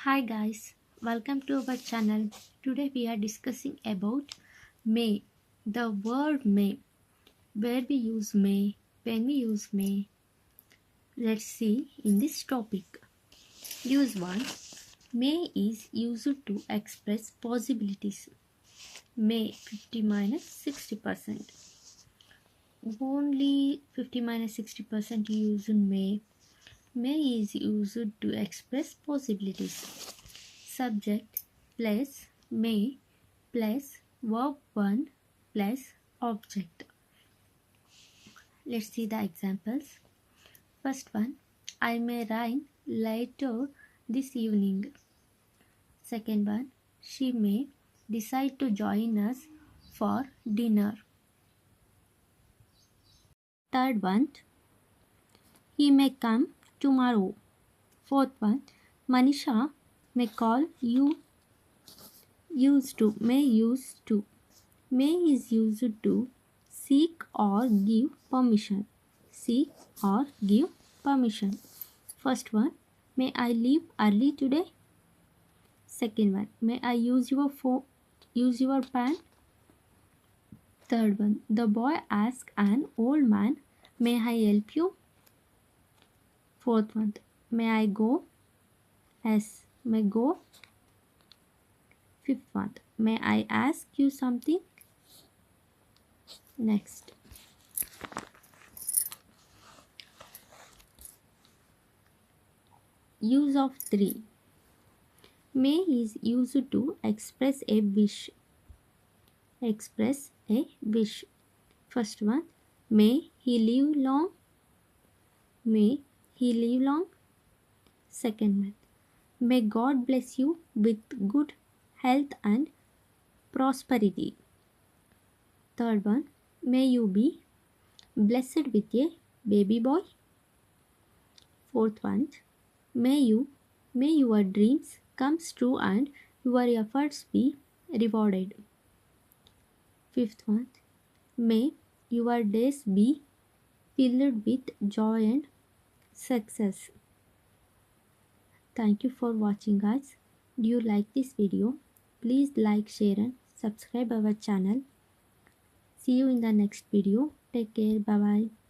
Hi guys, welcome to our channel. Today we are discussing about may. The word may, where we use may, when we use may. Let's see in this topic. Use 1. May is used to express possibilities. May 50 minus 60%. Only 50 minus 60% use may. May is used to express possibilities. Subject plus may plus verb 1 plus object. Let's see the examples. First one, I may ride later this evening. Second one, she may decide to join us for dinner. Third one, he may come tomorrow. Fourth one, Manisha may call you. Used to, may used to. May is used to seek or give permission. Seek or give permission. First one, may I leave early today? Second one, may I use your phone, use your pen? Third one, the boy asked an old man, may I help you? Fourth one, may I go? Yes, may go. Fifth one, may I ask you something? Next. Use of 3. May is used to express a wish. Express a wish. First one, may he live long? May he live long? Second one, may God bless you with good health and prosperity. Third one, may you be blessed with a baby boy. Fourth one, may your dreams come true and your efforts be rewarded. Fifth one, may your days be filled with joy and success. Thank you for watching guys. Do you like this video? Please like, share and subscribe our channel. See you in the next video. Take care. Bye bye.